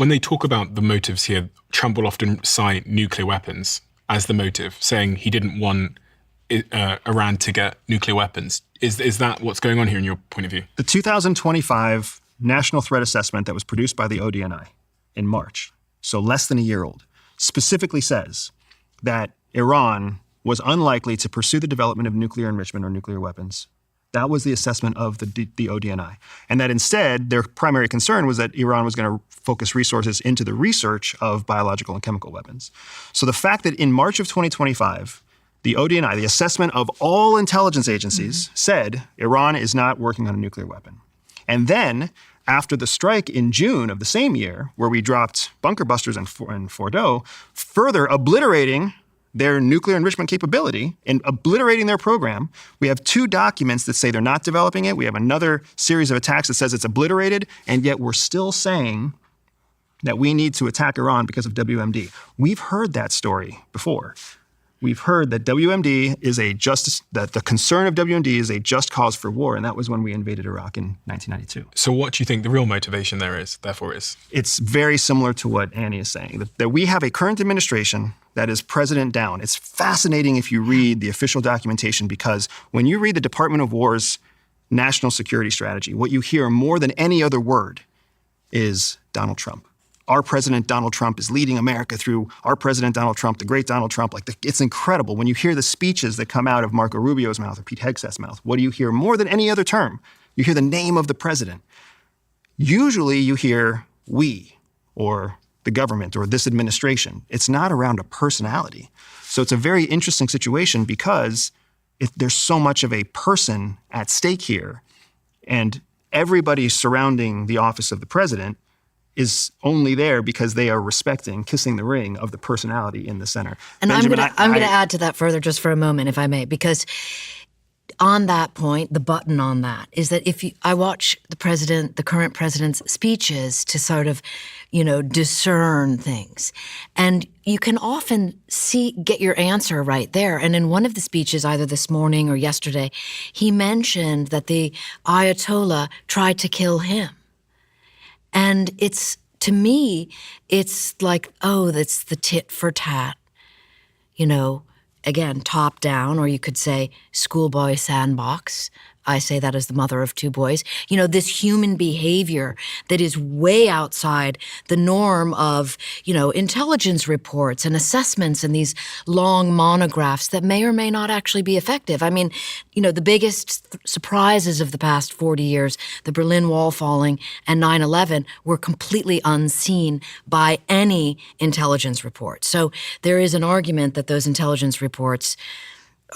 When they talk about the motives here, Trump will often cite nuclear weapons as the motive, saying he didn't want Iran to get nuclear weapons. Is that what's going on here in your point of view? The 2025 National Threat Assessment that was produced by the ODNI in March, so less than a year old, specifically says that Iran was unlikely to pursue the development of nuclear enrichment or nuclear weapons. That was the assessment of the ODNI. And that instead, their primary concern was that Iran was going to focus resources into the research of biological and chemical weapons. So the fact that in March of 2025, the ODNI, the assessment of all intelligence agencies, said Iran is not working on a nuclear weapon. And then, after the strike in June of the same year, where we dropped bunker busters in Fordo, further obliterating their nuclear enrichment capability and obliterating their program, we have two documents that say they're not developing it. We have another series of attacks that says it's obliterated, and yet we're still saying that we need to attack Iran because of WMD. We've heard that story before. We've heard that WMD is that the concern of WMD is a just cause for war, and that was when we invaded Iraq in 1992. So what do you think the real motivation therefore is? It's very similar to what Annie is saying, that we have a current administration that is president down. It's fascinating if you read the official documentation, because when you read the Department of War's national security strategy, what you hear more than any other word is Donald Trump. Our president, Donald Trump, is leading America through our president, Donald Trump, the great Donald Trump. It's incredible. When you hear the speeches that come out of Marco Rubio's mouth or Pete Hegseth's mouth, what do you hear more than any other term? You hear the name of the president. Usually you hear we or the government or this administration. It's not around a personality. So it's a very interesting situation because there's so much of a person at stake here, and everybody surrounding the office of the president is only there because they are kissing the ring of the personality in the center. And Benjamin, I'm going to add to that further just for a moment, if I may, because on that point, the button on that is that I watch the current president's speeches to sort of, discern things. And you can often get your answer right there. And in one of the speeches, either this morning or yesterday, he mentioned that the Ayatollah tried to kill him. And to me, it's like, oh, that's the tit for tat, again, top down, or you could say schoolboy sandbox. I say that as the mother of two boys. This human behavior that is way outside the norm of, intelligence reports and assessments and these long monographs that may or may not actually be effective. I mean, the biggest surprises of the past 40 years, the Berlin Wall falling and 9/11, were completely unseen by any intelligence report. So there is an argument that those intelligence reports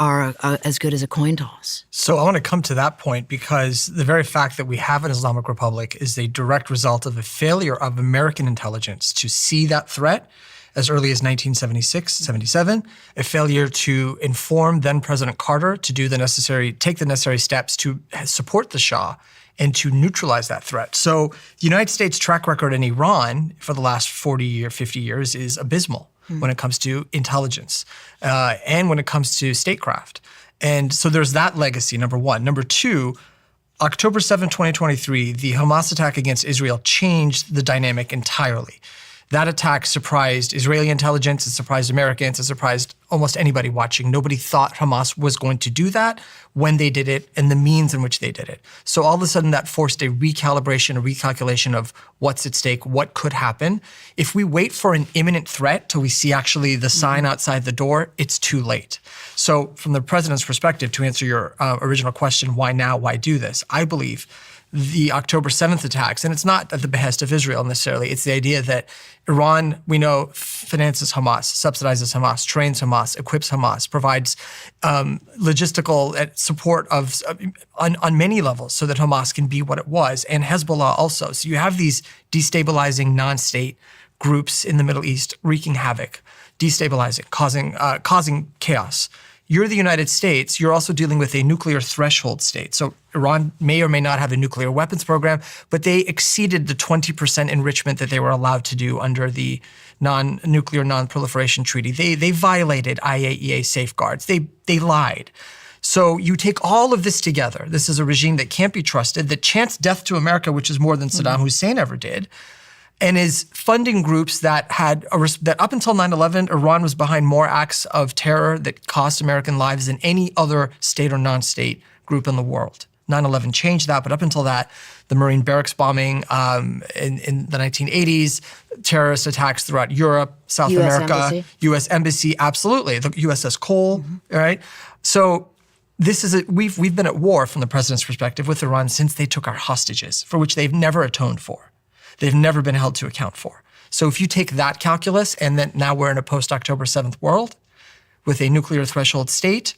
are as good as a coin toss. So I want to come to that point because the very fact that we have an Islamic Republic is a direct result of a failure of American intelligence to see that threat as early as 1976, 77, a failure to inform then President Carter to take the necessary steps to support the Shah and to neutralize that threat. So the United States track record in Iran for the last 40 or 50 years is abysmal when it comes to intelligence and when it comes to statecraft. And so there's that legacy, number one. Number two, October 7, 2023, the Hamas attack against Israel changed the dynamic entirely. That attack surprised Israeli intelligence, it surprised Americans, it surprised almost anybody watching. Nobody thought Hamas was going to do that when they did it and the means in which they did it. So all of a sudden that forced a recalibration, a recalculation of what's at stake, what could happen. If we wait for an imminent threat till we see actually the sign outside the door, it's too late. So from the president's perspective, to answer your original question, why now, why do this? I believe the October 7th attacks, and it's not at the behest of Israel necessarily, it's the idea that Iran, we know, finances Hamas, subsidizes Hamas, trains Hamas, equips Hamas, provides logistical support on many levels so that Hamas can be what it was, and Hezbollah also. So you have these destabilizing non-state groups in the Middle East wreaking havoc, destabilizing, causing chaos. You're the United States, you're also dealing with a nuclear threshold state. So Iran may or may not have a nuclear weapons program, but they exceeded the 20% enrichment that they were allowed to do under the non-nuclear non-proliferation treaty. They violated IAEA safeguards. They lied. So you take all of this together. This is a regime that can't be trusted, that chants death to America, which is more than Saddam Hussein ever did. and is funding groups that that up until 9/11, Iran was behind more acts of terror that cost American lives than any other state or non-state group in the world. 9/11 changed that, but up until that, the Marine barracks bombing in the 1980s, terrorist attacks throughout Europe, South US America, Embassy. U.S. Embassy, absolutely, the USS Cole, right? So we've been at war from the president's perspective with Iran since they took our hostages, for which they've never atoned for. They've never been held to account for. So if you take that calculus, and then now we're in a post-October 7th world with a nuclear threshold state,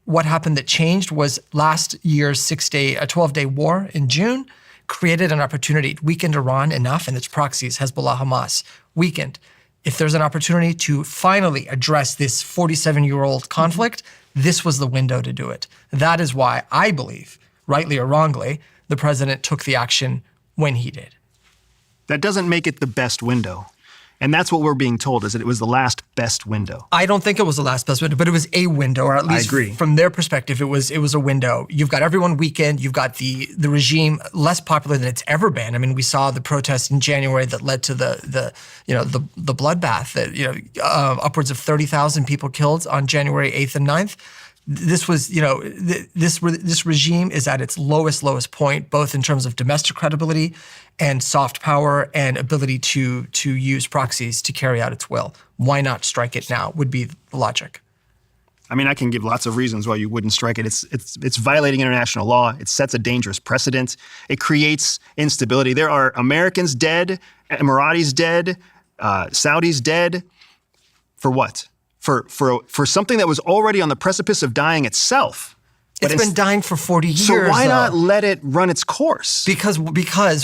what happened that changed was last year's 12-day war in June created an opportunity. It weakened Iran enough and its proxies, Hezbollah, Hamas, weakened. If there's an opportunity to finally address this 47-year-old conflict, this was the window to do it. That is why I believe, rightly or wrongly, the president took the action when he did. That doesn't make it the best window. And that's what we're being told, is that it was the last best window. I don't think it was the last best window, but it was a window, or at least agree. From their perspective, it was a window. You've got everyone weakened. You've got the regime less popular than it's ever been. I mean, we saw the protests in January that led to the bloodbath. That upwards of 30,000 people killed on January 8th and 9th. This was, this regime is at its lowest point, both in terms of domestic credibility and soft power and ability to use proxies to carry out its will. Why not strike it now would be the logic. I mean, I can give lots of reasons why you wouldn't strike it. It's violating international law. It sets a dangerous precedent. It creates instability. There are Americans dead, Emiratis dead, Saudis dead. For what? For something that was already on the precipice of dying itself. It's been dying for 40 years. So why not let it run its course? Because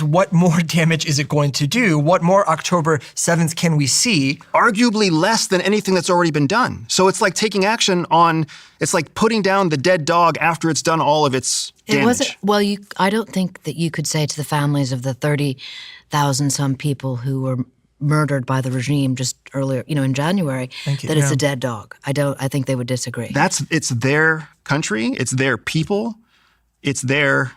what more damage is it going to do? What more October 7th can we see? Arguably less than anything that's already been done. So it's like taking action it's like putting down the dead dog after it's done all of its damage. I don't think that you could say to the families of the 30,000 some people who were murdered by the regime just earlier, in January, that it's a dead dog. I think they would disagree. It's their country, it's their people, it's their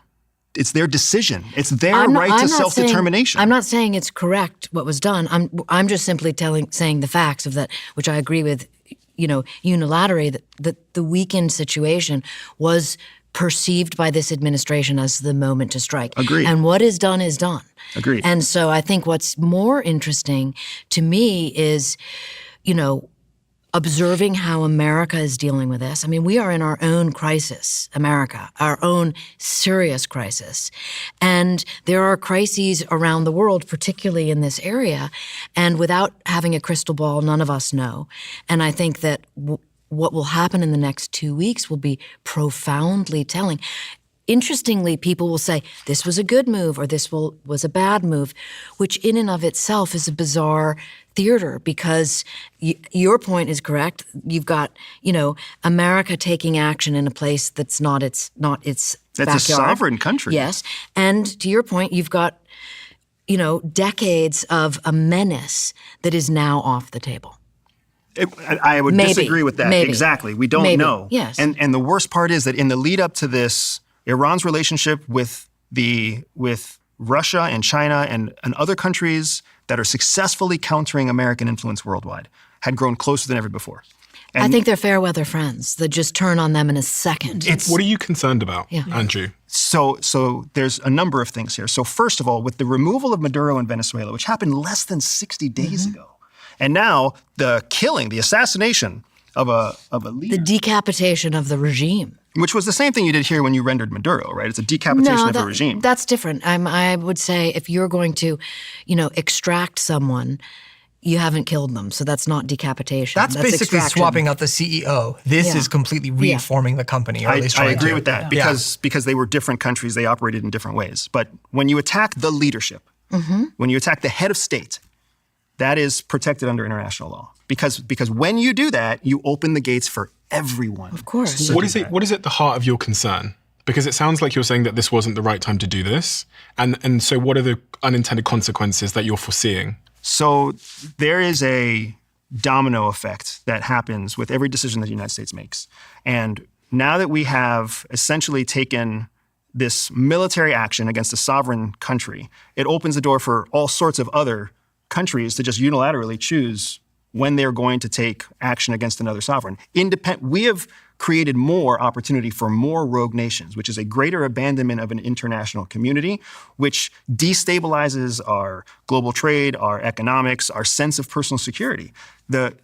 decision. It's their right to self-determination. I'm not saying it's correct what was done. I'm just simply saying the facts of that, which I agree with, unilaterally, that the weakened situation was perceived by this administration as the moment to strike. Agreed. And what is done is done. Agreed. And so I think what's more interesting to me is, observing how America is dealing with this. I mean, we are in our own crisis, America, our own serious crisis. And there are crises around the world, particularly in this area. And without having a crystal ball, none of us know. And I think that what will happen in the next 2 weeks will be profoundly telling. Interestingly, people will say, this was a good move or this was a bad move, which in and of itself is a bizarre theater because your point is correct. You've got, America taking action in a place that's not its That's backyard. a sovereign country. Yes. And to your point, you've got, decades of a menace that is now off the table. I would disagree with that. Maybe. Exactly. We don't know. Yes. And the worst part is that in the lead up to this, Iran's relationship with Russia and China and other countries that are successfully countering American influence worldwide had grown closer than ever before. And I think they're fair weather friends that just turn on them in a second. What are you concerned about, Andrew? So there's a number of things here. So first of all, with the removal of Maduro in Venezuela, which happened less than 60 days ago, and now the assassination of a leader. The decapitation of the regime. Which was the same thing you did here when you rendered Maduro, right? It's a decapitation of a regime. That's different. I would say if you're going to, extract someone, you haven't killed them. So that's not decapitation. That's basically extraction. swapping out the CEO. This is completely reforming the company. Or at least I agree with that. that because they were different countries. They operated in different ways. But when you attack the leadership, when you attack the head of state, that is protected under international law. Because when you do that, you open the gates for everyone. Of course. What is at the heart of your concern? Because it sounds like you're saying that this wasn't the right time to do this. And so what are the unintended consequences that you're foreseeing? So there is a domino effect that happens with every decision that the United States makes. And now that we have essentially taken this military action against a sovereign country, it opens the door for all sorts of other countries to just unilaterally choose when they're going to take action against another sovereign. We have created more opportunity for more rogue nations, which is a greater abandonment of an international community, which destabilizes our global trade, our economics, our sense of personal security. The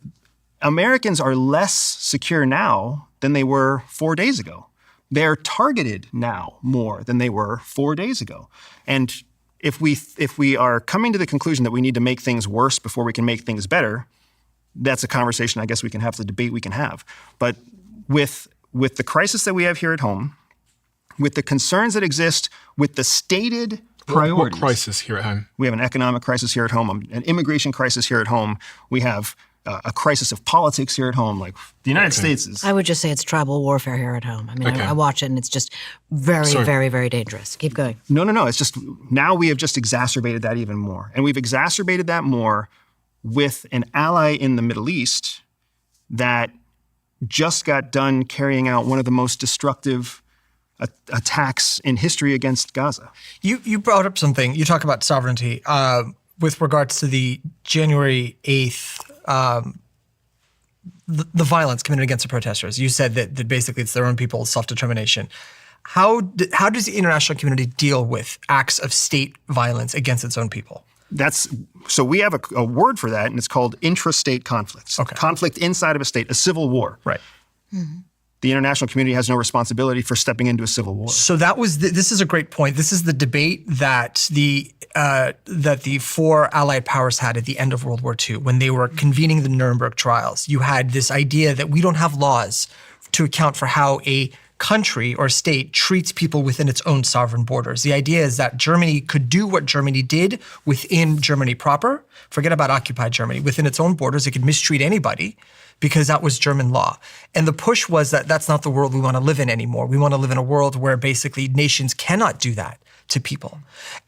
Americans are less secure now than they were 4 days ago. They're targeted now more than they were 4 days ago. And if we are coming to the conclusion that we need to make things worse before we can make things better, that's a conversation I guess we can have, the debate we can have. But with the crisis that we have here at home, with the concerns that exist, with the stated priorities. What crisis here at home? We have an economic crisis here at home, an immigration crisis here at home. We have a crisis of politics here at home. Like the United States is... I would just say it's tribal warfare here at home. I mean, I watch it and it's just very, very, very dangerous. Keep going. No. It's just now we have just exacerbated that even more. And we've exacerbated that more with an ally in the Middle East that just got done carrying out one of the most destructive attacks in history against Gaza. You brought up something. You talk about sovereignty with regards to the January 8th, the violence committed against the protesters. You said that basically it's their own people's self-determination. How does the international community deal with acts of state violence against its own people? So we have a word for that, and it's called intrastate conflicts. Okay. Conflict inside of a state, a civil war. Right. Mm-hmm. The international community has no responsibility for stepping into a civil war. So this is a great point. This is the debate that the four Allied powers had at the end of World War II when they were convening the Nuremberg trials. You had this idea that we don't have laws to account for how a country or state treats people within its own sovereign borders. The idea is that Germany could do what Germany did within Germany proper. Forget about occupied Germany. Within its own borders, it could mistreat anybody because that was German law. And the push was that that's not the world we want to live in anymore. We want to live in a world where basically nations cannot do that to people.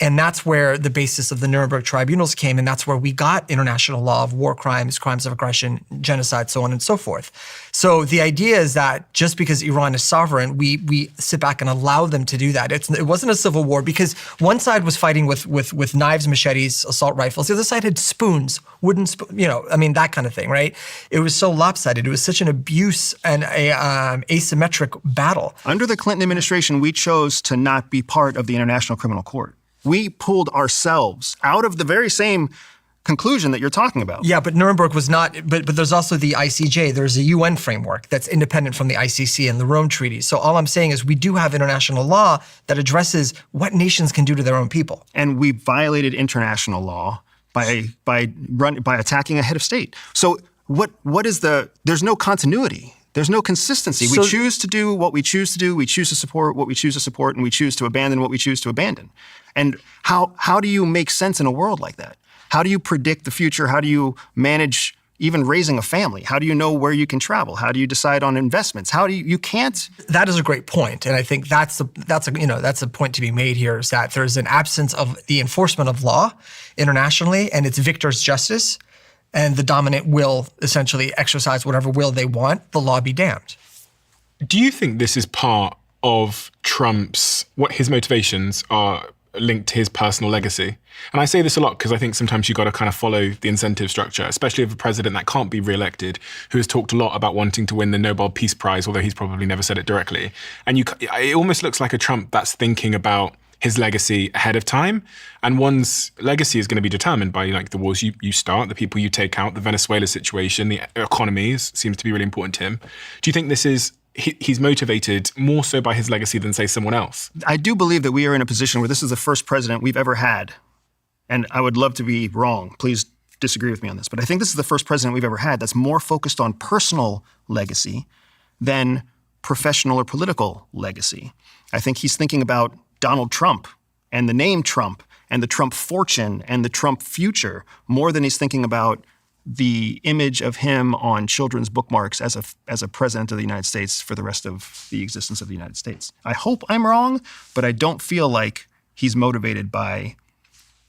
And that's where the basis of the Nuremberg tribunals came, and that's where we got international law of war crimes, crimes of aggression, genocide, so on and so forth. So the idea is that just because Iran is sovereign, we sit back and allow them to do that. It wasn't a civil war because one side was fighting with knives, machetes, assault rifles. The other side had spoons, wooden spoons, that kind of thing, right? It was so lopsided. It was such an abuse and a asymmetric battle. Under the Clinton administration, we chose to not be part of the International Criminal Court. We pulled ourselves out of the very same conclusion that you're talking about. Yeah, but Nuremberg was not, but there's also the ICJ. There's a UN framework that's independent from the ICC and the Rome Treaty. So all I'm saying is we do have international law that addresses what nations can do to their own people. And we violated international law by attacking a head of state. So what is there's no continuity. There's no consistency. We choose to do what we choose to do. We choose to support what we choose to support, and we choose to abandon what we choose to abandon. And how do you make sense in a world like that? How do you predict the future? How do you manage even raising a family? How do you know where you can travel? How do you decide on investments? You can't. That is a great point, and I think that's a point to be made here is that there's an absence of the enforcement of law internationally, and it's victor's justice. And the dominant will essentially exercise whatever will they want, the law be damned. Do you think this is part of what his motivations are linked to his personal legacy? And I say this a lot because I think sometimes you got to kind of follow the incentive structure, especially of a president that can't be re-elected, who has talked a lot about wanting to win the Nobel Peace Prize, although he's probably never said it directly. And it almost looks like a Trump that's thinking about his legacy ahead of time. And one's legacy is going to be determined by the wars you start, the people you take out, the Venezuela situation, the economy seems to be really important to him. Do you think he's motivated more so by his legacy than, say, someone else? I do believe that we are in a position where this is the first president we've ever had. And I would love to be wrong. Please disagree with me on this. But I think this is the first president we've ever had that's more focused on personal legacy than professional or political legacy. I think he's thinking about Donald Trump and the name Trump and the Trump fortune and the Trump future more than he's thinking about the image of him on children's bookmarks as a president of the United States for the rest of the existence of the United States. I hope I'm wrong, but I don't feel like he's motivated by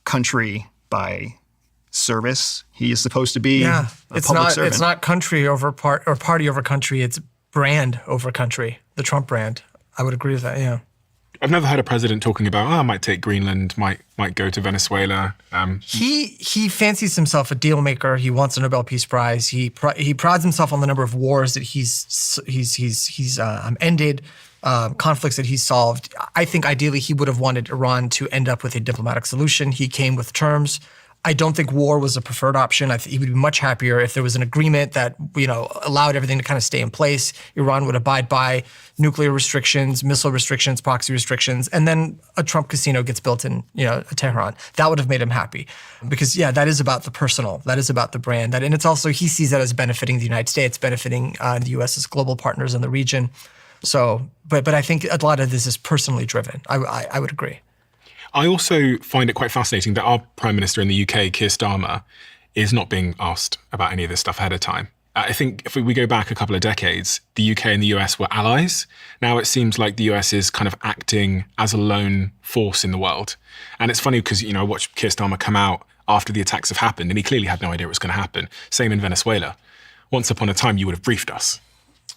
country, by service. He is supposed to be a public servant. It's not country over party over country. It's brand over country, the Trump brand. I would agree with that, yeah. I've never heard a president talking about, I might take Greenland, might go to Venezuela. He fancies himself a deal maker. He wants a Nobel Peace Prize. He prides himself on the number of wars that he's ended, conflicts that he's solved. I think ideally he would have wanted Iran to end up with a diplomatic solution. He came with terms. I don't think war was a preferred option. I think he would be much happier if there was an agreement that, allowed everything to kind of stay in place. Iran would abide by nuclear restrictions, missile restrictions, proxy restrictions, and then a Trump casino gets built in, Tehran. That would have made him happy. Because, that is about the personal. That is about the brand. And it's also, he sees that as benefiting the United States, benefiting the U.S. as global partners in the region. So, but I think a lot of this is personally driven. I would agree. I also find it quite fascinating that our Prime Minister in the UK, Keir Starmer, is not being asked about any of this stuff ahead of time. I think if we go back a couple of decades, the UK and the US were allies. Now it seems like the US is kind of acting as a lone force in the world. And it's funny because, I watched Keir Starmer come out after the attacks have happened, and he clearly had no idea what was going to happen. Same in Venezuela. Once upon a time, you would have briefed us.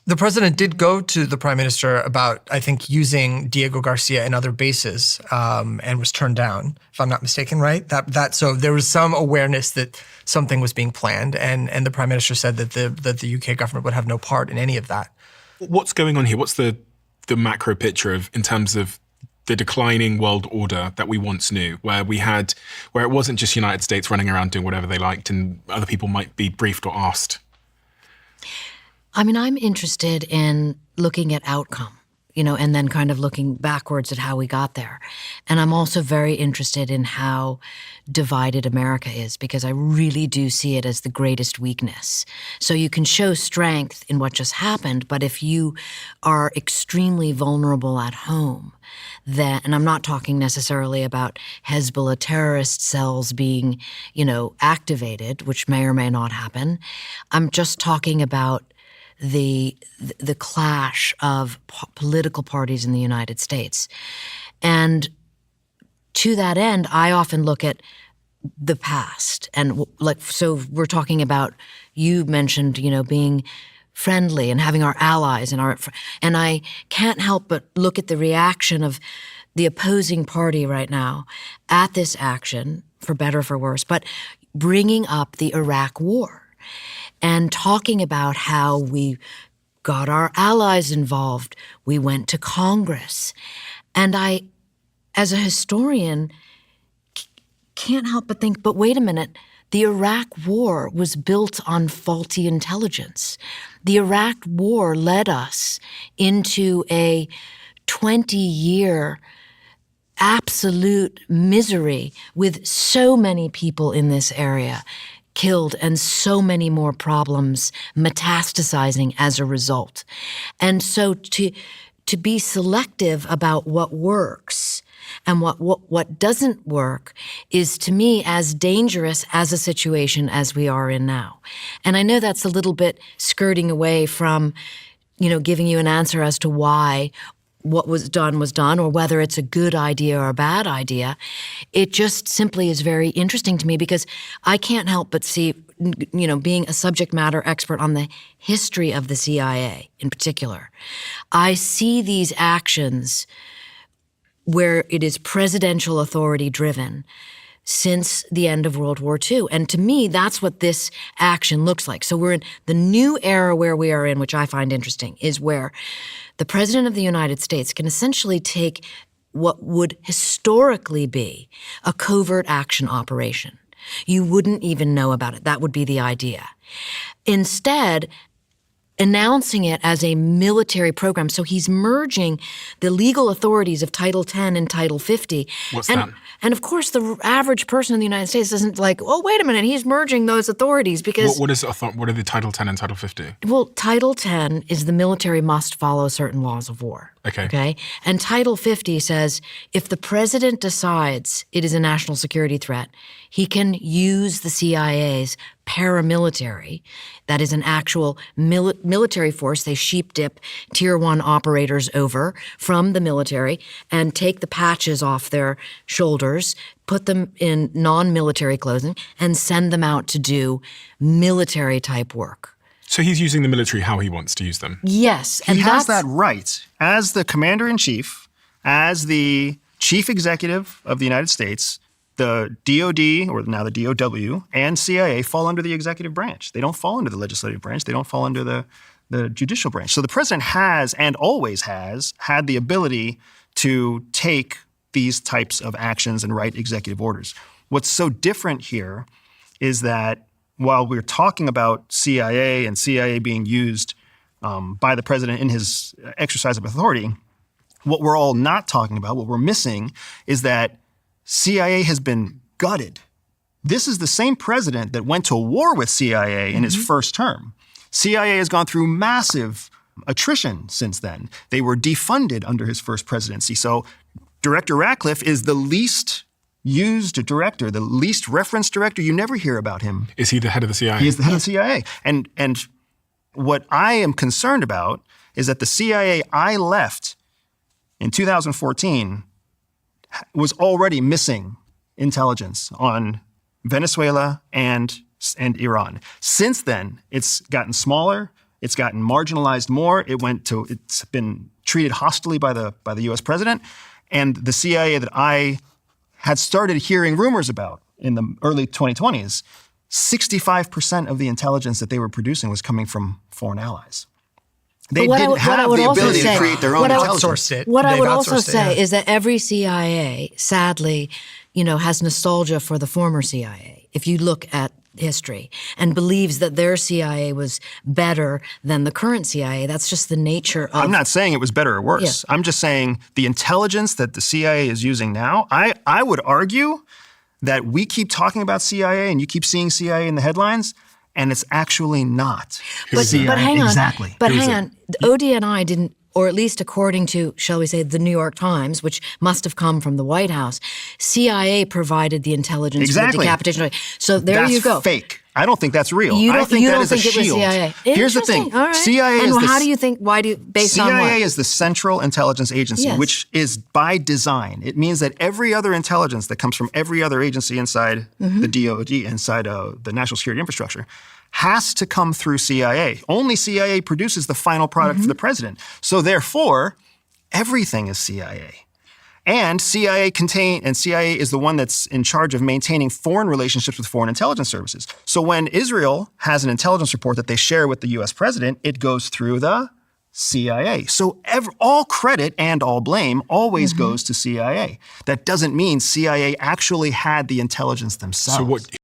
The president did go to the prime minister about, I think, using Diego Garcia and other bases, and was turned down, if I'm not mistaken, right? So there was some awareness that something was being planned, and the prime minister said that the UK government would have no part in any of that. What's going on here? What's the macro picture in terms of the declining world order that we once knew, where it wasn't just United States running around doing whatever they liked, and other people might be briefed or asked? I'm interested in looking at outcome, and then kind of looking backwards at how we got there. And I'm also very interested in how divided America is, because I really do see it as the greatest weakness. So you can show strength in what just happened, but if you are extremely vulnerable at home, and I'm not talking necessarily about Hezbollah terrorist cells being, activated, which may or may not happen. I'm just talking about the clash of political parties in the United States. And to that end, I often look at the past. And so we're talking about, you mentioned, being friendly and having our allies and I can't help but look at the reaction of the opposing party right now at this action, for better or for worse, but bringing up the Iraq war. And talking about how we got our allies involved. We went to Congress. And I, as a historian, can't help but think, but wait a minute, the Iraq war was built on faulty intelligence. The Iraq war led us into a 20-year absolute misery with so many people in this area killed and so many more problems metastasizing as a result. And so to be selective about what works and what doesn't work is, to me, as dangerous as a situation as we are in now. And I know that's a little bit skirting away from, giving you an answer as to why what was done, or whether it's a good idea or a bad idea. It just simply is very interesting to me, because I can't help but see, being a subject matter expert on the history of the CIA in particular, I see these actions where it is presidential authority driven since the end of World War II. And to me, that's what this action looks like. So we're in the new era where we are in, which I find interesting, is where the President of the United States can essentially take what would historically be a covert action operation. You wouldn't even know about it. That would be the idea. Instead, announcing it as a military program. So he's merging the legal authorities of Title 10 and Title 50. What's that? And of course, the average person in the United States isn't like, oh, wait a minute, he's merging those authorities, because... What are the Title 10 and Title 50? Well, Title 10 is the military must follow certain laws of war. Okay? And Title 50 says if the president decides it is a national security threat, he can use the CIA's paramilitary, that is an actual military force. They sheep dip Tier 1 operators over from the military and take the patches off their shoulders, put them in non-military clothing, and send them out to do military-type work. So he's using the military how he wants to use them? Yes. He has that right as the commander-in-chief, as the chief executive of the United States, the DOD, or now the DOW, and CIA fall under the executive branch. They don't fall under the legislative branch. They don't fall under the judicial branch. So the president has, and always has, had the ability to take these types of actions and write executive orders. What's so different here is that while we're talking about CIA and CIA being used by the president in his exercise of authority, what we're all not talking about, what we're missing, is that CIA has been gutted. This is the same president that went to war with CIA in his first term. CIA has gone through massive attrition since then. They were defunded under his first presidency. So Director Ratcliffe is the least used director, the least referenced director. You never hear about him. Is he the head of the CIA? He is the head of the CIA. And what I am concerned about is that the CIA I left in 2014 was already missing intelligence on Venezuela and Iran. Since then, it's gotten smaller. It's gotten marginalized more. It's been treated hostilely by the U.S. president. And the CIA that I had started hearing rumors about in the early 2020s, 65% of the intelligence that they were producing was coming from foreign allies. They didn't have the ability to create their own intelligence. What I would also say is that every CIA, sadly, has nostalgia for the former CIA. If you look at history and believes that their CIA was better than the current CIA, that's just the nature of... I'm not saying it was better or worse. Yeah. I'm just saying the intelligence that the CIA is using now, I would argue that we keep talking about CIA and you keep seeing CIA in the headlines, and it's actually not. But hang on. Exactly. But hang on. The ODNI didn't, or at least according to, shall we say, the New York Times, which must have come from the White House, CIA provided the intelligence for the decapitation. So there you go. That's fake. I don't think that's real. You I don't think that think is a it was shield. CIA. Here's the thing. All right. CIA and is how do you think, based on what? CIA is the Central Intelligence Agency, which is by design. It means that every other intelligence that comes from every other agency inside the DOD, inside the national security infrastructure, has to come through CIA. Only CIA produces the final product for the president. So therefore, everything is CIA. And CIA is the one that's in charge of maintaining foreign relationships with foreign intelligence services. So when Israel has an intelligence report that they share with the US president, it goes through the CIA. So all credit and all blame always goes to CIA. That doesn't mean CIA actually had the intelligence themselves. So what